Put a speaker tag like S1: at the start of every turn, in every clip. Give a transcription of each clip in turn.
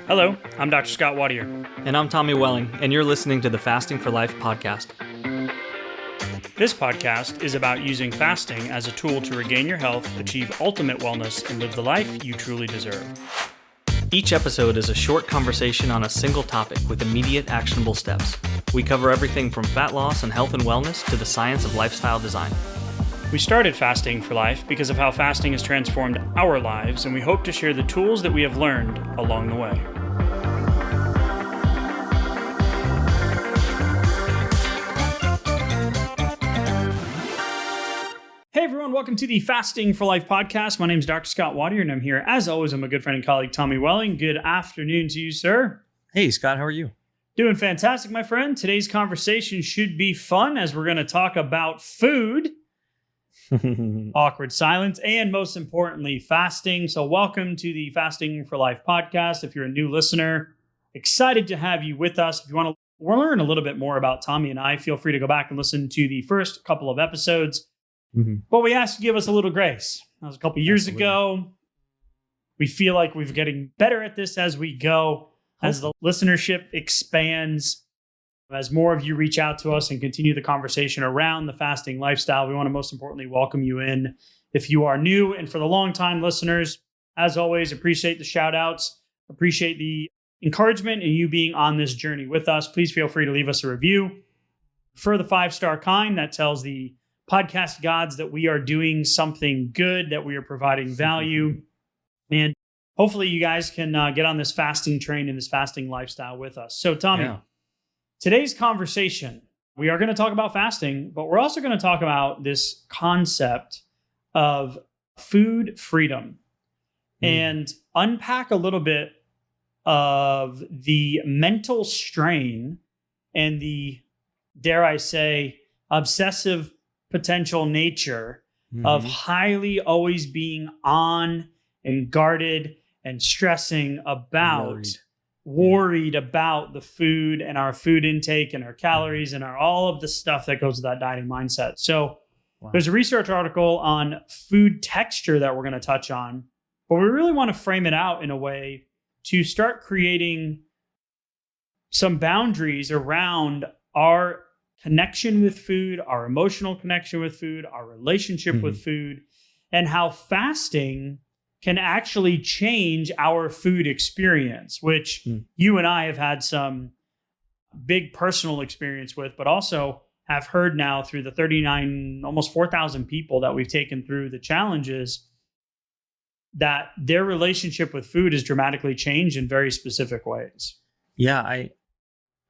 S1: Hello, I'm Dr. Scott Wadier.
S2: And I'm Tommy Welling, and you're listening to the Fasting for Life podcast.
S1: This podcast is about using fasting as a tool to regain your health, achieve ultimate wellness, and live the life you truly deserve.
S2: Each episode is a short conversation on a single topic with immediate actionable steps. We cover everything from fat loss and health and wellness to the science of lifestyle design.
S1: We started Fasting for Life because of how fasting has transformed our lives, and we hope to share the tools that we have learned along the way. Hey everyone, welcome to the Fasting for Life podcast. My name is Dr. Scott Wadier, and I'm here, as always, with my good friend and colleague, Tommy Welling. Good afternoon to you, sir.
S2: Hey, Scott, how are you?
S1: Doing fantastic, my friend. Today's conversation should be fun as we're going to talk about food, awkward silence, and most importantly, fasting. So welcome to the Fasting for Life podcast. If you're a new listener, excited to have you with us. If you want to learn a little bit more about Tommy and I, feel free to go back and listen to the first couple of episodes. But we ask you to give us a little grace. That was a couple years ago. We feel like we're getting better at this as we go, as the listenership expands, as more of you reach out to us and continue the conversation around the fasting lifestyle. We want to most importantly welcome you in. If you are new, and for the long-time listeners, as always, appreciate the shout-outs, appreciate the encouragement and you being on this journey with us. Please feel free to leave us a review. For the 5-star kind, that tells the podcast gods that we are doing something good, that we are providing value. And hopefully you guys can get on this fasting train and this fasting lifestyle with us. So Tommy, Today's conversation, we are going to talk about fasting, but we're also going to talk about this concept of food freedom and unpack a little bit of the mental strain and the, dare I say, obsessive potential nature of highly always being on and guarded and stressing about, worried about the food and our food intake and our calories and all of the stuff that goes with that dieting mindset. So there's a research article on food texture that we're going to touch on, but we really want to frame it out in a way to start creating some boundaries around our connection with food, our emotional connection with food, our relationship with food, and how fasting can actually change our food experience, which you and I have had some big personal experience with, but also have heard now through the 39, almost 4,000 people that we've taken through the challenges, that their relationship with food is dramatically changed in very specific ways.
S2: Yeah, I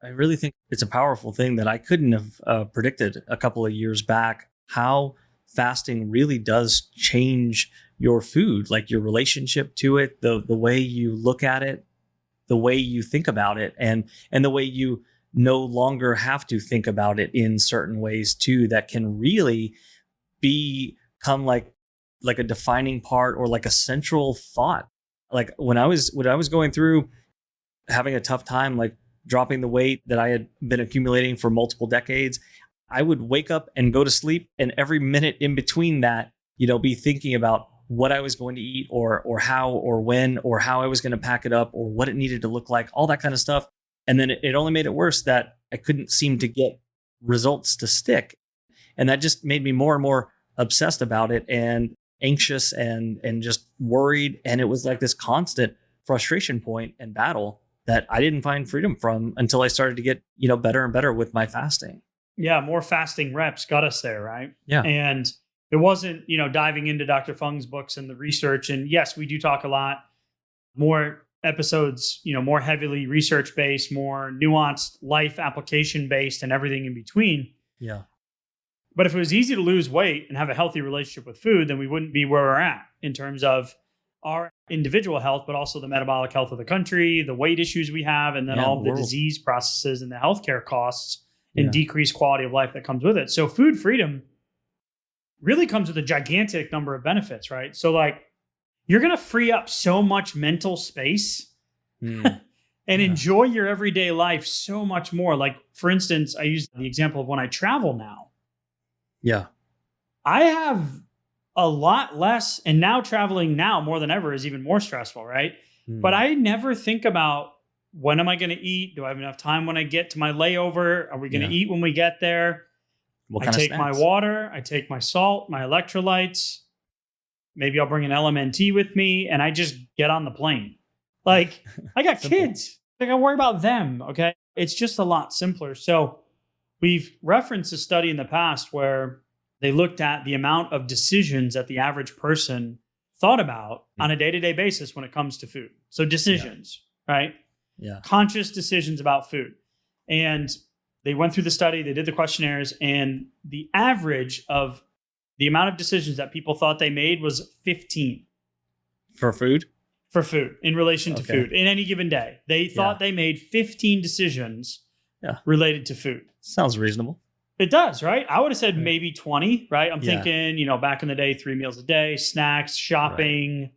S2: really think it's a powerful thing that I couldn't have predicted a couple of years back, how fasting really does change your food, like your relationship to it, the way you look at it, the way you think about it, and the way you no longer have to think about it in certain ways too, that can really become like a defining part or like a central thought. Like when I was going through having a tough time, like dropping the weight that I had been accumulating for multiple decades, I would wake up and go to sleep, and every minute in between that, be thinking about what I was going to eat or how or when or how I was going to pack it up or what it needed to look like, all that kind of stuff. And then it only made it worse that I couldn't seem to get results to stick. And that just made me more and more obsessed about it and anxious and just worried. And it was like this constant frustration point and battle that I didn't find freedom from until I started to get, better and better with my fasting.
S1: Yeah, more fasting reps got us there, right?
S2: Yeah.
S1: And it wasn't, diving into Dr. Fung's books and the research. And yes, we do talk a lot more episodes, more heavily research-based, more nuanced, life application-based, and everything in between.
S2: Yeah.
S1: But if it was easy to lose weight and have a healthy relationship with food, then we wouldn't be where we're at in terms of our individual health, but also the metabolic health of the country, the weight issues we have, and then all of the disease processes and the healthcare costs and decreased quality of life that comes with it. So food freedom really comes with a gigantic number of benefits, right? So like you're going to free up so much mental space and enjoy your everyday life so much more. Like for instance, I use the example of when I travel now.
S2: Yeah.
S1: I have a lot less, and now traveling now more than ever is even more stressful, right? But I never think about, when am I going to eat? Do I have enough time when I get to my layover? Are we going to eat when we get there?
S2: What
S1: I
S2: kind of
S1: take my
S2: snacks?
S1: water, I take my salt, my electrolytes. Maybe I'll bring an LMNT with me, and I just get on the plane. Like, I got
S2: Simple.
S1: kids. I got to worry about them. Okay. It's just a lot simpler. So we've referenced a study in the past where they looked at the amount of decisions that the average person thought about on a day-to-day basis when it comes to food. So decisions, right?
S2: Yeah.
S1: Conscious decisions about food. And they went through the study, they did the questionnaires, and the average of the amount of decisions that people thought they made was 15
S2: For food?
S1: for food in relation to
S2: Okay.
S1: food in any given day. They thought they made 15 decisions related to food.
S2: Sounds reasonable.
S1: It does, right? I would have said
S2: Right.
S1: maybe 20, right? I'm
S2: Yeah.
S1: thinking, back in the day, 3 meals a day, snacks, shopping,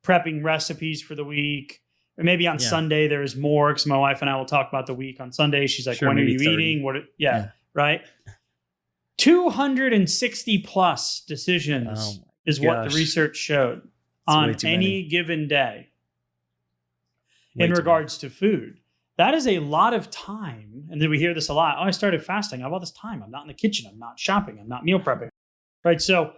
S1: prepping recipes for the week. Or maybe on
S2: Yeah.
S1: Sunday there's more, because my wife and I will talk about the week on Sunday. She's like,
S2: Sure,
S1: when are
S2: maybe
S1: you
S2: 30.
S1: eating? Right? 260 plus decisions
S2: Oh
S1: is
S2: my
S1: what the
S2: gosh.
S1: research showed
S2: That's way
S1: on
S2: too
S1: any
S2: many.
S1: given day
S2: Way
S1: in
S2: too
S1: regards to food. That is a lot of time. And then we hear this a lot. Oh, I started fasting. I have all this time. I'm not in the kitchen. I'm not shopping. I'm not meal prepping. Right. So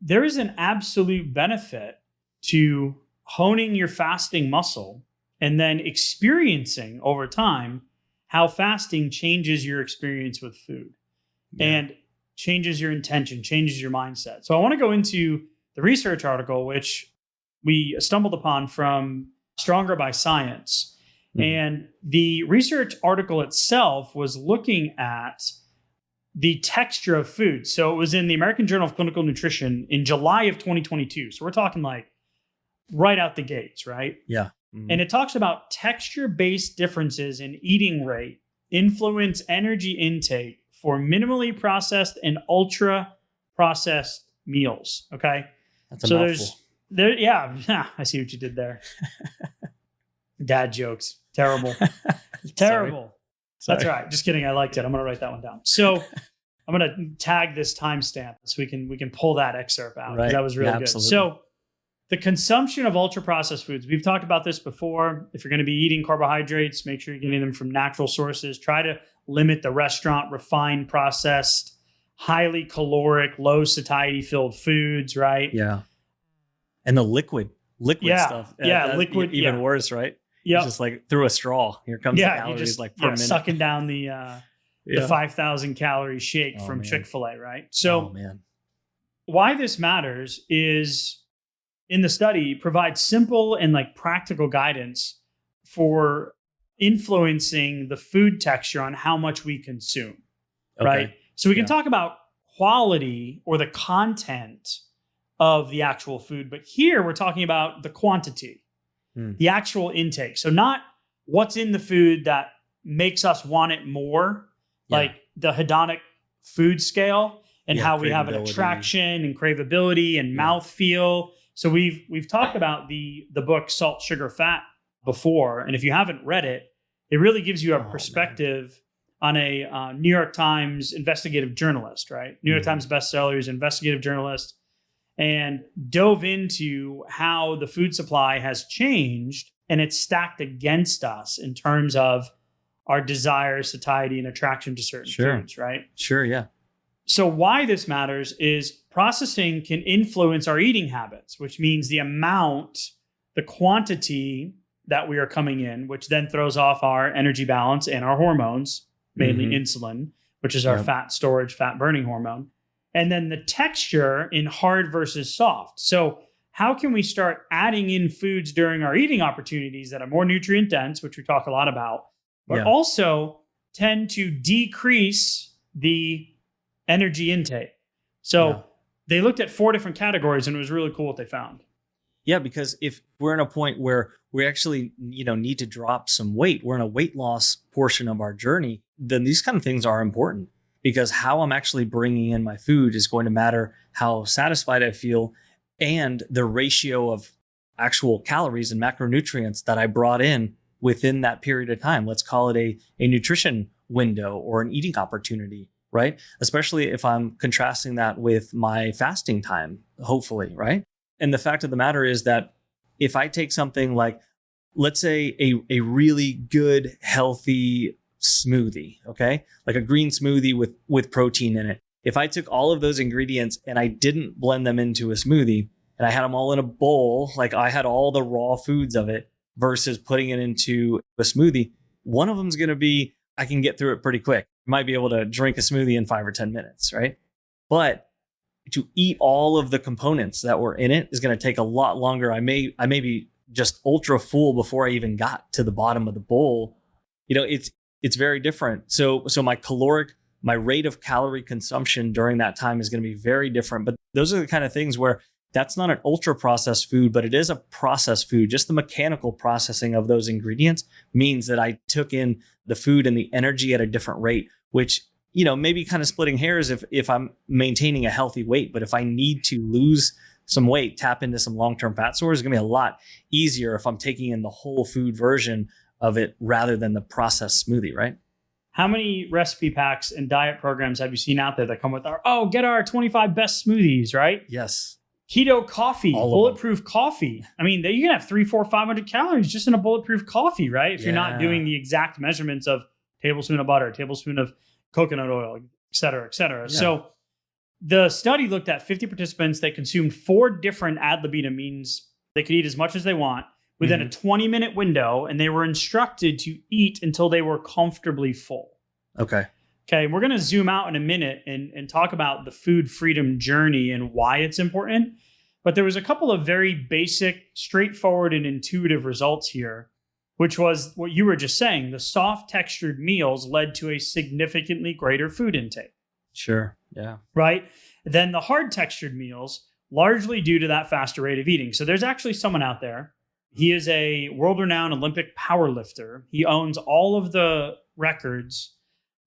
S1: there is an absolute benefit to honing your fasting muscle and then experiencing over time how fasting changes your experience with food and changes your intention, changes your mindset. So I want to go into the research article, which we stumbled upon from Stronger by Science. And the research article itself was looking at the texture of food. So it was in the American Journal of Clinical Nutrition in July of 2022. So we're talking like right out the gates, right?
S2: Yeah.
S1: And it talks about texture-based differences in eating rate influence energy intake for minimally processed and ultra processed meals. Okay.
S2: That's a
S1: So
S2: mouthful.
S1: I see what you did there. Dad jokes. Terrible. Terrible.
S2: Sorry.
S1: That's all right. Just kidding. I liked it. I'm going to write that one down. So I'm going to tag this timestamp so we can pull that excerpt out.
S2: Right.
S1: That was really
S2: Yeah,
S1: good.
S2: absolutely.
S1: So the consumption of ultra processed foods, we've talked about this before. If you're going to be eating carbohydrates, make sure you're getting them from natural sources. Try to limit the restaurant, refined, processed, highly caloric, low satiety filled foods, right?
S2: Yeah. And the liquid stuff. That's
S1: liquid.
S2: Even worse, right?
S1: Yeah.
S2: Just like through a straw. Here comes the calories per minute.
S1: Sucking down the 5,000 calorie shake from
S2: man.
S1: Chick-fil-A, right? So
S2: man.
S1: why this matters is in the study provides simple and like practical guidance for influencing the food texture on how much we consume, right? So we can talk about quality or the content of the actual food, but here we're talking about the quantity. The actual intake. So not what's in the food that makes us want it more, like the hedonic food scale and how we have an attraction and craveability and mouthfeel. So we've talked about the book Salt, Sugar, Fat before. And if you haven't read it, it really gives you a perspective on a New York Times investigative journalist, right? New York Times bestseller, he's an investigative journalist, and dove into how the food supply has changed and it's stacked against us in terms of our desire, satiety, and attraction to certain foods, right?
S2: Sure, yeah.
S1: So why this matters is processing can influence our eating habits, which means the amount, the quantity that we are coming in, which then throws off our energy balance and our hormones, mainly insulin, which is our fat storage, fat burning hormone. And then the texture in hard versus soft. So how can we start adding in foods during our eating opportunities that are more nutrient dense, which we talk a lot about, but also tend to decrease the energy intake. So they looked at 4 different categories and it was really cool what they found.
S2: Yeah, because if we're in a point where we actually, need to drop some weight, we're in a weight loss portion of our journey, then these kind of things are important. Because how I'm actually bringing in my food is going to matter how satisfied I feel and the ratio of actual calories and macronutrients that I brought in within that period of time. Let's call it a nutrition window or an eating opportunity, right? Especially if I'm contrasting that with my fasting time, hopefully, right? And the fact of the matter is that if I take something like let's say a really good, healthy smoothie, okay? Like a green smoothie with protein in it. If I took all of those ingredients and I didn't blend them into a smoothie and I had them all in a bowl, like I had all the raw foods of it versus putting it into a smoothie, one of them's going to be, I can get through it pretty quick. I might be able to drink a smoothie in 5 or 10 minutes, right? But to eat all of the components that were in it is going to take a lot longer. I may be just ultra full before I even got to the bottom of the bowl. It's very different. So my rate of calorie consumption during that time is going to be very different. But those are the kind of things where that's not an ultra processed food, but it is a processed food. Just the mechanical processing of those ingredients means that I took in the food and the energy at a different rate, which, maybe kind of splitting hairs if I'm maintaining a healthy weight. But if I need to lose some weight, tap into some long-term fat stores, it's going to be a lot easier if I'm taking in the whole food version of it rather than the processed smoothie, right?
S1: How many recipe packs and diet programs have you seen out there that come with get our 25 best smoothies, right?
S2: Yes.
S1: Keto coffee, bulletproof coffee. I mean, you can have 300, 400, 500 calories just in a bulletproof coffee, right? If you're not doing the exact measurements of tablespoon of butter, tablespoon of coconut oil, et cetera, et cetera. Yeah. So the study looked at 50 participants. They consumed 4 different ad libitum, means they could eat as much as they want within a 20-minute window, and they were instructed to eat until they were comfortably full.
S2: Okay.
S1: We're going to zoom out in a minute and talk about the food freedom journey and why it's important. But there was a couple of very basic, straightforward, and intuitive results here, which was what you were just saying. The soft textured meals led to a significantly greater food intake.
S2: Sure. Yeah.
S1: Right? Then the hard textured meals, largely due to that faster rate of eating. So there's actually someone out there. He is a world-renowned Olympic powerlifter. He owns all of the records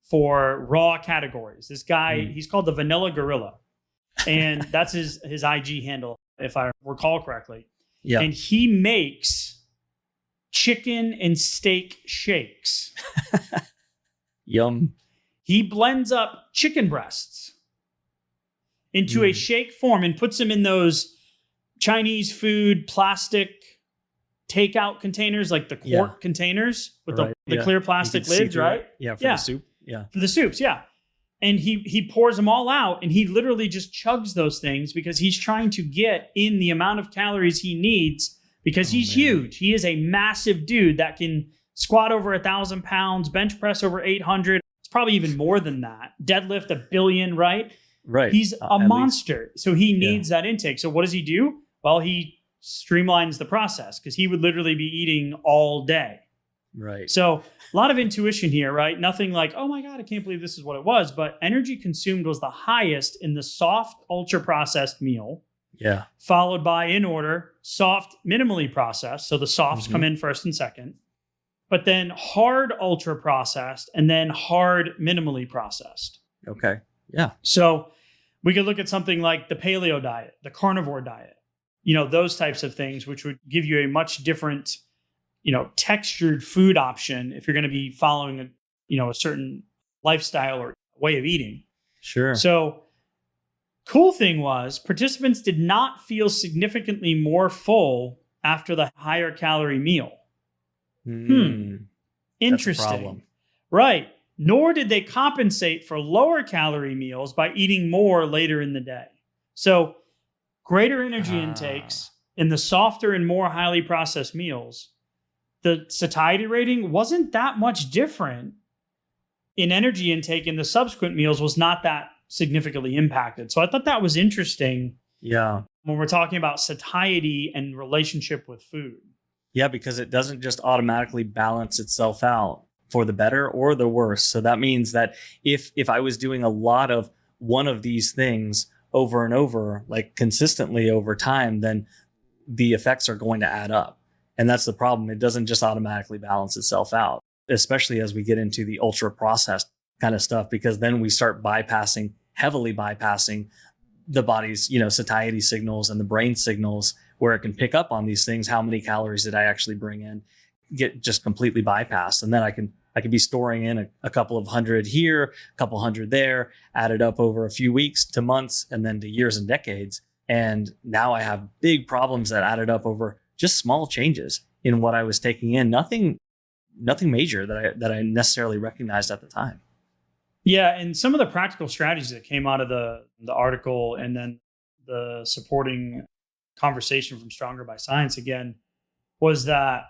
S1: for raw categories. This guy, he's called the Vanilla Gorilla. And that's his IG handle, if I recall correctly.
S2: Yeah.
S1: And he makes chicken and steak shakes.
S2: Yum.
S1: He blends up chicken breasts into a shake form and puts them in those Chinese food plastic takeout containers, like the quart containers with the clear plastic lids, right?
S2: Yeah, for the soup. Yeah.
S1: For the soups, yeah. And he pours them all out, and he literally just chugs those things because he's trying to get in the amount of calories he needs because he's huge. He is a massive dude that can squat over 1,000 pounds, bench press over 800. It's probably even more than that. Deadlift 1 billion, right?
S2: Right.
S1: He's a monster. So he needs that intake. So what does he do? Well, he streamlines the process because he would literally be eating all day.
S2: Right.
S1: So a lot of intuition here, right? Nothing like, oh my God, I can't believe this is what it was. But energy consumed was the highest in the soft, ultra processed meal.
S2: Yeah.
S1: Followed by, in order, soft, minimally processed. So the softs come in first and second. But then hard, ultra processed, and then hard, minimally processed.
S2: Okay. Yeah.
S1: So we could look at something like the paleo diet, the carnivore diet, those types of things, which would give you a much different textured food option if you're going to be following a certain lifestyle or way of eating.
S2: Sure.
S1: So cool thing was participants did not feel significantly more full after the higher calorie meal. Interesting.
S2: That's a problem.
S1: Right. Nor did they compensate for lower calorie meals by eating more later in the day. So greater energy intakes in the softer and more highly processed meals. The satiety rating wasn't that much different in energy intake in the subsequent meals, was not that significantly impacted. So I thought that was interesting.
S2: Yeah.
S1: When we're talking about satiety and relationship with food.
S2: Yeah, because it doesn't just automatically balance itself out for the better or the worse. So that means that if I was doing a lot of one of these things over and over, like consistently over time, then the effects are going to add up. And that's the problem. It doesn't just automatically balance itself out, especially as we get into the ultra processed kind of stuff, because then we start heavily bypassing the body's, satiety signals and the brain signals where it can pick up on these things. How many calories did I actually bring in? Get just completely bypassed. And then I can be storing in a couple of hundred here, a couple hundred there, added up over a few weeks to months and then to years and decades. And now I have big problems that added up over just small changes in what I was taking in. Nothing major that I necessarily recognized at the time.
S1: Yeah, and some of the practical strategies that came out of the article and then the supporting conversation from Stronger by Science again was that,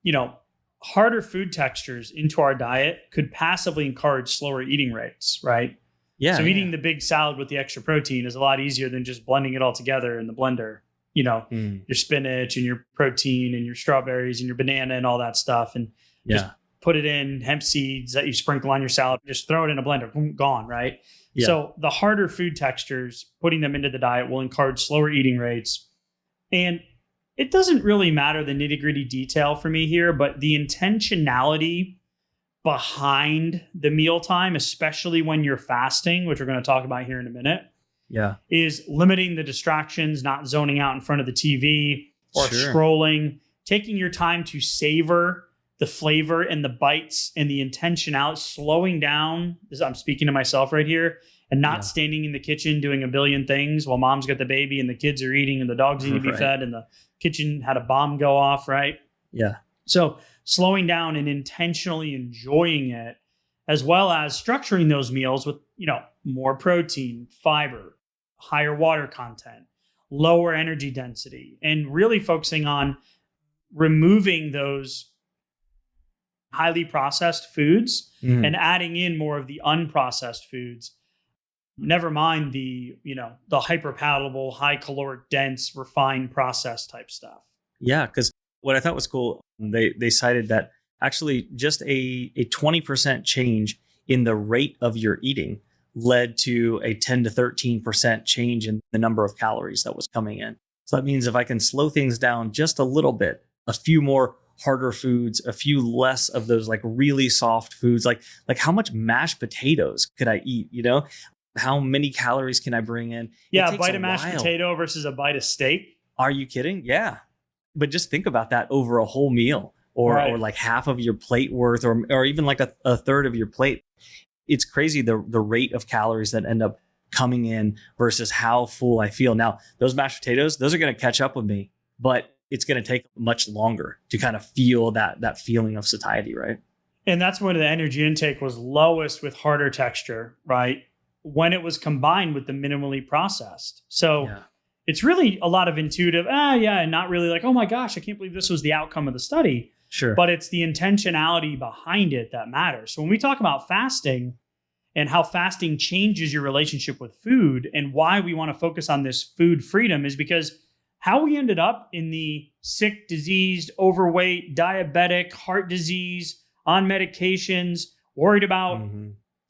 S1: you know, harder food textures into our diet could passively encourage slower eating rates, right?
S2: Yeah.
S1: So eating the big salad with the extra protein is a lot easier than just blending it all together in the blender. You know, your spinach and your protein and your strawberries and your banana and all that stuff. And just put it in hemp seeds that you sprinkle on your salad, just throw it in a blender, boom, gone, right? Yeah. So the harder food textures, putting them into the diet will encourage slower eating rates. And it doesn't really matter the nitty-gritty detail for me here, but the intentionality behind the mealtime, especially when you're fasting, which we're going to talk about here in a minute, is limiting the distractions, not zoning out in front of the TV or scrolling, taking your time to savor the flavor and the bites and the intentionality, slowing down. I'm speaking to myself right here, and not standing in the kitchen doing a billion things while mom's got the baby and the kids are eating and the dogs need to be fed and the kitchen had a bomb go off, right?
S2: Yeah.
S1: So slowing down and intentionally enjoying it, as well as structuring those meals with, you know, more protein, fiber, higher water content, lower energy density, and really focusing on removing those highly processed foods and adding in more of the unprocessed foods. Never mind the, you know, the hyper palatable, high caloric, dense, refined, processed type stuff.
S2: Yeah, because what I thought was cool, they cited that actually just a 20% change in the rate of your eating led to a 10 to 13% change in the number of calories that was coming in. So that means if I can slow things down just a little bit, a few more harder foods, a few less of those like really soft foods, like how much mashed potatoes could I eat, you know? How many calories can I bring in?
S1: Yeah, a bite of mashed potato versus a bite of steak.
S2: Are you kidding? Yeah. But just think about that over a whole meal or like half of your plate worth or even like a third of your plate. It's crazy the rate of calories that end up coming in versus how full I feel. Now, those mashed potatoes, those are going to catch up with me, but it's going to take much longer to kind of feel that feeling of satiety, right?
S1: And that's when the energy intake was lowest with harder texture, right? When it was combined with the minimally processed. So it's really a lot of intuitive, and not really like, oh my gosh, I can't believe this was the outcome of the study.
S2: Sure.
S1: But it's the intentionality behind it that matters. So when we talk about fasting and how fasting changes your relationship with food and why we want to focus on this food freedom is because how we ended up in the sick, diseased, overweight, diabetic, heart disease, on medications, worried about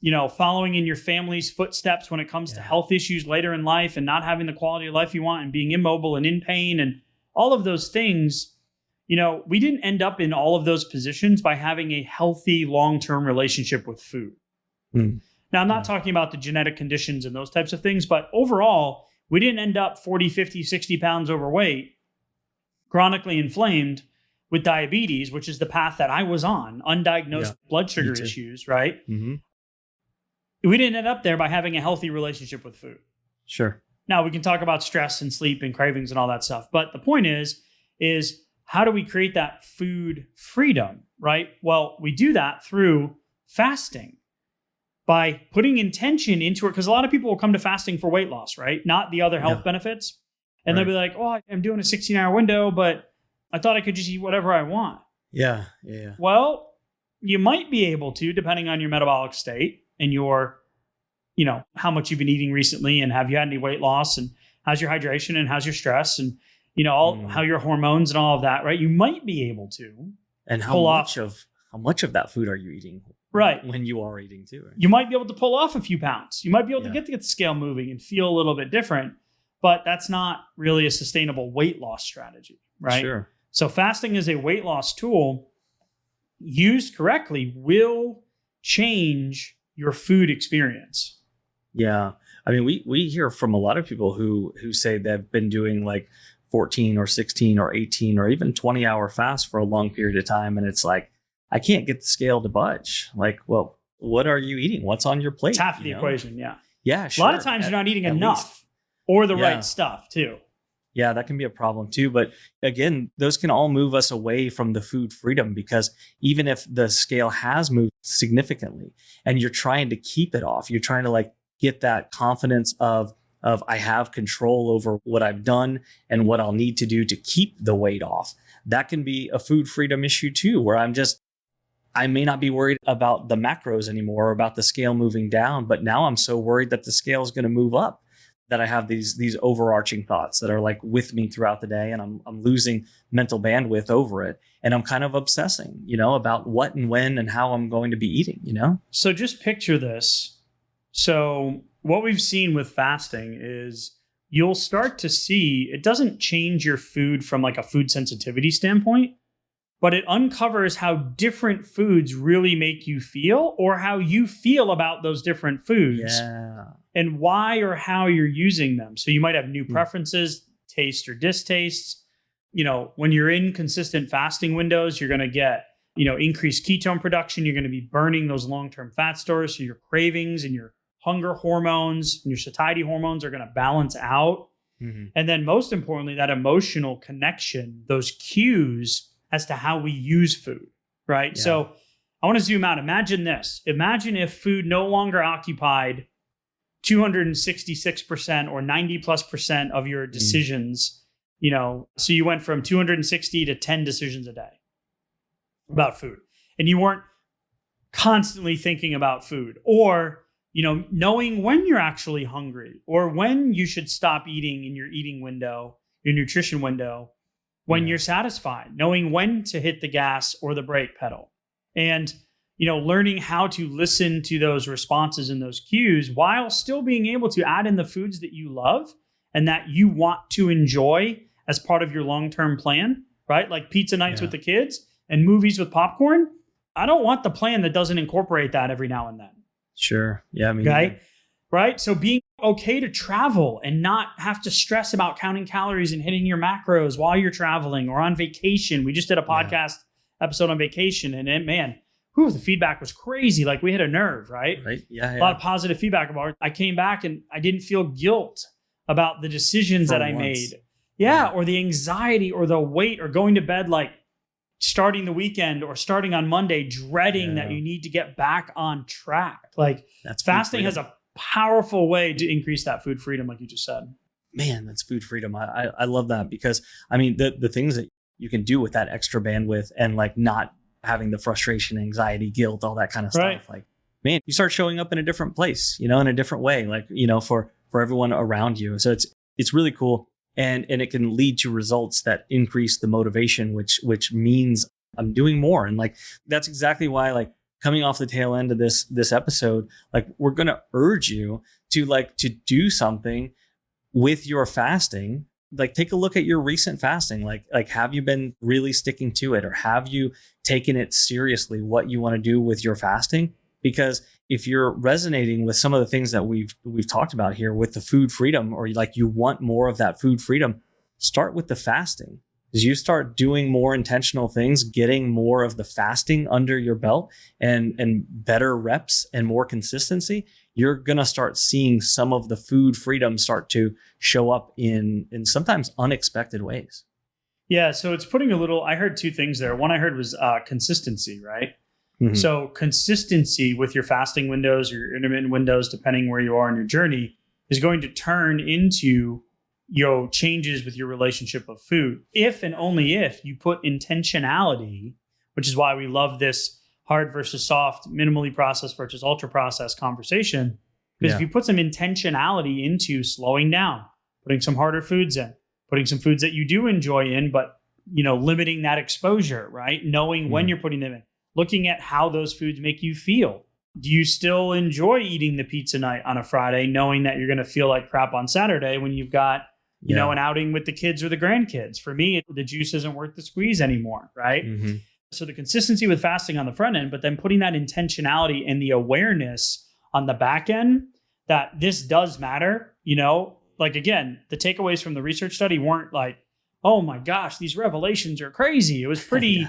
S1: you know, following in your family's footsteps when it comes to health issues later in life and not having the quality of life you want and being immobile and in pain and all of those things, you know, we didn't end up in all of those positions by having a healthy long-term relationship with food. Now, I'm not talking about the genetic conditions and those types of things, but overall, we didn't end up 40, 50, 60 pounds overweight, chronically inflamed with diabetes, which is the path that I was on, undiagnosed blood sugar issues, right? We didn't end up there by having a healthy relationship with food.
S2: Sure.
S1: Now we can talk about stress and sleep and cravings and all that stuff. But the point is how do we create that food freedom, right? Well, we do that through fasting by putting intention into it. Because a lot of people will come to fasting for weight loss, right? Not the other health benefits. And they'll be like, oh, I'm doing a 16-hour window, but I thought I could just eat whatever I want.
S2: Yeah.
S1: Well, you might be able to, depending on your metabolic state and your, you know, how much you've been eating recently and have you had any weight loss and how's your hydration and how's your stress and, you know, how your hormones and all of that, right? You might be able to.
S2: And how much of that food are you eating?
S1: Right.
S2: When you are eating too. Right?
S1: You might be able to pull off a few pounds. You might be able to get the scale moving and feel a little bit different, but that's not really a sustainable weight loss strategy, right?
S2: Sure.
S1: So fasting is a weight loss tool used correctly will change your food experience.
S2: Yeah. I mean, we hear from a lot of people who say they've been doing like 14 or 16 or 18 or even 20-hour fast for a long period of time. And it's like, I can't get the scale to budge. Like, well, what are you eating? What's on your plate?
S1: It's half the equation. Yeah.
S2: Yeah. Sure.
S1: A lot of times you're not eating enough or the right stuff too.
S2: Yeah, that can be a problem too. But again, those can all move us away from the food freedom, because even if the scale has moved significantly and you're trying to keep it off, you're trying to like get that confidence of I have control over what I've done and what I'll need to do to keep the weight off. That can be a food freedom issue too, where I may not be worried about the macros anymore or about the scale moving down, but now I'm so worried that the scale is going to move up that I have these overarching thoughts that are like with me throughout the day, and I'm losing mental bandwidth over it, and I'm kind of obsessing, about what and when and how I'm going to be eating.
S1: So just picture this. So what we've seen with fasting is you'll start to see it doesn't change your food from like a food sensitivity standpoint, but it uncovers how different foods really make you feel, or how you feel about those different foods.
S2: Yeah.
S1: And why or how you're using them. So you might have new preferences, taste or distastes. When you're in consistent fasting windows, you're going to get, increased ketone production. You're going to be burning those long-term fat stores. So your cravings and your hunger hormones and your satiety hormones are going to balance out. Mm-hmm. And then most importantly, that emotional connection, those cues as to how we use food, right? Yeah. So I want to zoom out. Imagine this. Imagine if food no longer occupied 266% or 90+% of your decisions, so you went from 260 to 10 decisions a day about food, and you weren't constantly thinking about food, or, knowing when you're actually hungry or when you should stop eating in your eating window, your nutrition window, when you're satisfied, knowing when to hit the gas or the brake pedal, and learning how to listen to those responses and those cues while still being able to add in the foods that you love and that you want to enjoy as part of your long-term plan, right? Like pizza nights with the kids and movies with popcorn. I don't want the plan that doesn't incorporate that every now and then.
S2: Sure. Yeah.
S1: Okay. Right. So being okay to travel and not have to stress about counting calories and hitting your macros while you're traveling or on vacation. We just did a podcast episode on vacation, and the feedback was crazy. Like we hit a nerve, right?
S2: Right. Yeah.
S1: A lot of positive feedback about it. I came back and I didn't feel guilt about the decisions that I made. Yeah. Or the anxiety or the weight or going to bed, like starting the weekend or starting on Monday, dreading that you need to get back on track. Like fasting has a powerful way to increase that food freedom, like you just said.
S2: Man, that's food freedom. I love that, because the things that you can do with that extra bandwidth and like not having the frustration, anxiety, guilt, all that kind of stuff. Like, man, you start showing up in a different place, in a different way, like, for everyone around you. So it's really cool. And it can lead to results that increase the motivation, which means I'm doing more. And like, that's exactly why, like, coming off the tail end of this episode, like, we're going to urge you to do something with your fasting. Like, take a look at your recent fasting. Like, have you been really sticking to it, or have you taken it seriously, what you want to do with your fasting? Because if you're resonating with some of the things that we've talked about here with the food freedom, or like you want more of that food freedom, start with the fasting. As you start doing more intentional things, getting more of the fasting under your belt and better reps and more consistency, you're going to start seeing some of the food freedom start to show up in sometimes unexpected ways.
S1: Yeah. So it's putting I heard two things there. One I heard was consistency, right? Mm-hmm. So consistency with your fasting windows or your intermittent windows, depending where you are in your journey, is going to turn into changes with your relationship of food. If and only if you put intentionality, which is why we love this hard versus soft, minimally processed versus ultra processed conversation. Because if you put some intentionality into slowing down, putting some harder foods in, putting some foods that you do enjoy in, but limiting that exposure, right? Knowing when you're putting them in, looking at how those foods make you feel. Do you still enjoy eating the pizza night on a Friday, knowing that you're going to feel like crap on Saturday when you've got an outing with the kids or the grandkids? For me, the juice isn't worth the squeeze anymore, right? Mm-hmm. So the consistency with fasting on the front end, but then putting that intentionality and the awareness on the back end that this does matter. Like, again, the takeaways from the research study weren't like, oh my gosh, these revelations are crazy. It was pretty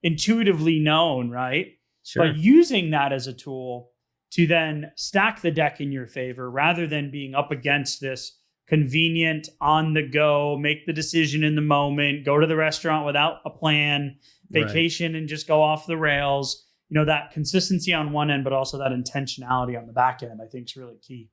S1: intuitively known, right?
S2: Sure.
S1: But using that as a tool to then stack the deck in your favor rather than being up against this convenient, on the go, make the decision in the moment, go to the restaurant without a plan, vacation and just go off the rails. That consistency on one end, but also that intentionality on the back end, I think is really key.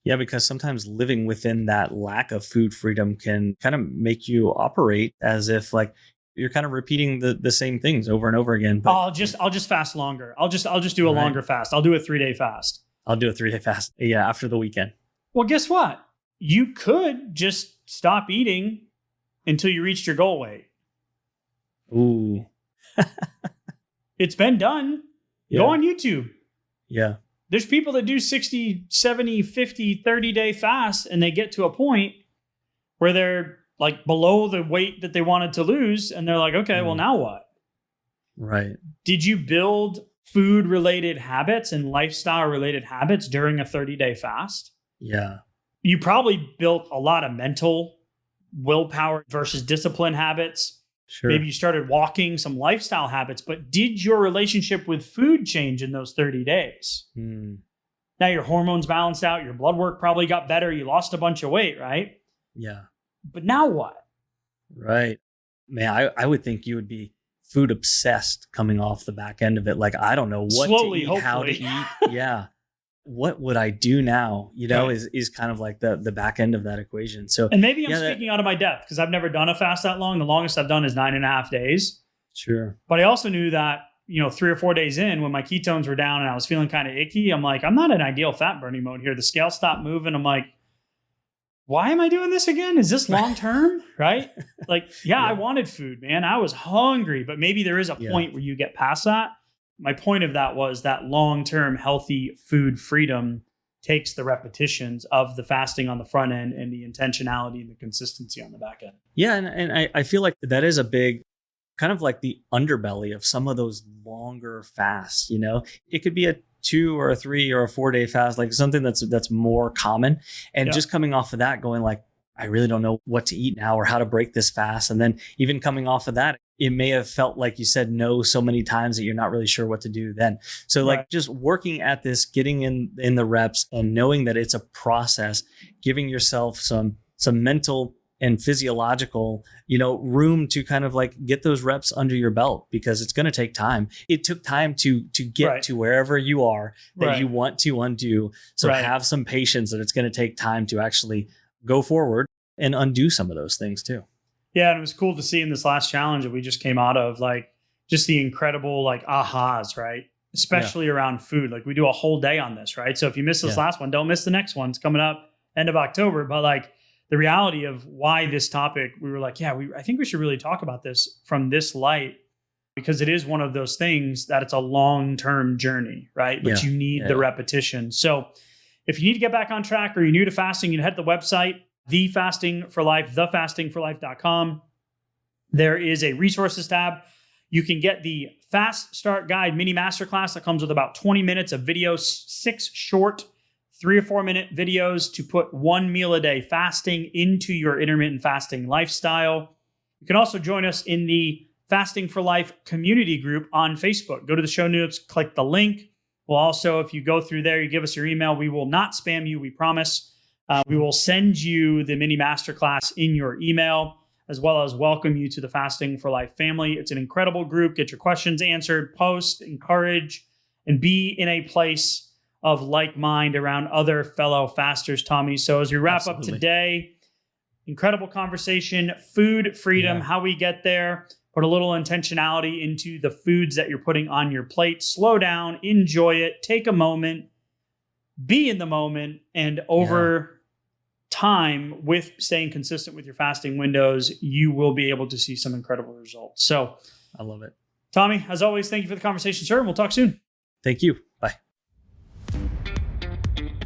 S2: Yeah, because sometimes living within that lack of food freedom can kind of make you operate as if like you're kind of repeating the same things over and over again. But
S1: I'll just fast longer. I'll just do a longer fast. I'll do a 3-day fast.
S2: I'll do a 3-day fast. Yeah, after the weekend.
S1: Well, guess what? You could just stop eating until you reached your goal weight.
S2: Ooh.
S1: It's been done.
S2: Yeah.
S1: Go on YouTube.
S2: Yeah.
S1: There's people that do 60, 70, 50, 30-day fasts, and they get to a point where they're like below the weight that they wanted to lose. And they're like, okay, well, now what?
S2: Right.
S1: Did you build food-related habits and lifestyle-related habits during a 30-day fast?
S2: Yeah.
S1: You probably built a lot of mental willpower versus discipline habits.
S2: Sure.
S1: Maybe you started walking, some lifestyle habits, but did your relationship with food change in those 30 days? Now your hormones balanced out, your blood work probably got better, you lost a bunch of weight, right?
S2: Yeah.
S1: But now what?
S2: Right. Man, I would think you would be food obsessed coming off the back end of it. Like, I don't know what
S1: Slowly,
S2: to eat, how to eat. Yeah. What would I do now?
S1: Right.
S2: is kind of like the back end of that equation. So,
S1: And maybe I'm speaking out of my depth because I've never done a fast that long. The longest I've done is 9.5 days.
S2: Sure.
S1: But I also knew that, 3 or 4 days in, when my ketones were down and I was feeling kind of icky, I'm like, I'm not in ideal fat burning mode here. The scale stopped moving. I'm like, why am I doing this again? Is this long term? Right? Like, yeah, I wanted food, man. I was hungry, but maybe there is a point where you get past that. My point of that was that long-term healthy food freedom takes the repetitions of the fasting on the front end and the intentionality and the consistency on the back end.
S2: Yeah. And I feel like that is a big kind of like the underbelly of some of those longer fasts. It could be a 2 or a 3 or a 4-day fast, like something that's more common. And just coming off of that, going like, I really don't know what to eat now or how to break this fast. And then even coming off of that, it may have felt like you said no so many times that you're not really sure what to do then. So like just working at this, getting in the reps and knowing that it's a process, giving yourself some mental and physiological, room to kind of like get those reps under your belt, because it's going to take time. It took time to get to wherever you are that you want to undo. So have some patience that it's going to take time to actually go forward and undo some of those things too.
S1: Yeah. And it was cool to see in this last challenge that we just came out of, like just the incredible like ahas, right? Especially around food. Like we do a whole day on this, right? So if you miss this last one, don't miss the next one. It's coming up end of October. But like the reality of why this topic, we were like, I think we should really talk about this from this light, because it is one of those things that it's a long-term journey, right? But you need the repetition. So if you need to get back on track or you're new to fasting, you head to the website, thefastingforlife.com. There is a resources tab. You can get the Fast Start Guide mini masterclass that comes with about 20 minutes of video, 6 short 3 or 4 minute videos to put 1 meal a day fasting into your intermittent fasting lifestyle. You can also join us in the Fasting for Life community group on Facebook. Go to the show notes, click the link. We'll also, if you go through there, you give us your email, we will not spam you, we promise. We will send you the mini masterclass in your email, as well as welcome you to the Fasting for Life family. It's an incredible group. Get your questions answered, post, encourage, and be in a place of like mind around other fellow fasters, Tommy. So as we wrap up today, incredible conversation, food freedom, how we get there, put a little intentionality into the foods that you're putting on your plate. Slow down, enjoy it, take a moment, be in the moment, and over time, with staying consistent with your fasting windows, you will be able to see some incredible results. So
S2: I love it.
S1: Tommy, as always, thank you for the conversation, sir, and we'll talk soon.
S2: Thank you. Bye.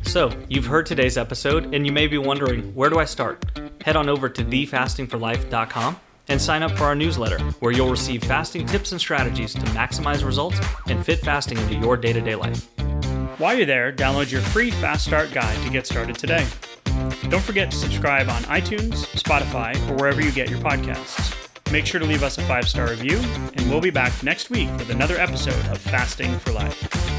S2: So you've heard today's episode, and you may be wondering, where do I start? Head on over to thefastingforlife.com and sign up for our newsletter, where you'll receive fasting tips and strategies to maximize results and fit fasting into your day-to-day life.
S1: While you're there, download your free Fast Start Guide to get started today. Don't forget to subscribe on iTunes, Spotify, or wherever you get your podcasts. Make sure to leave us a 5-star review, and we'll be back next week with another episode of Fasting for Life.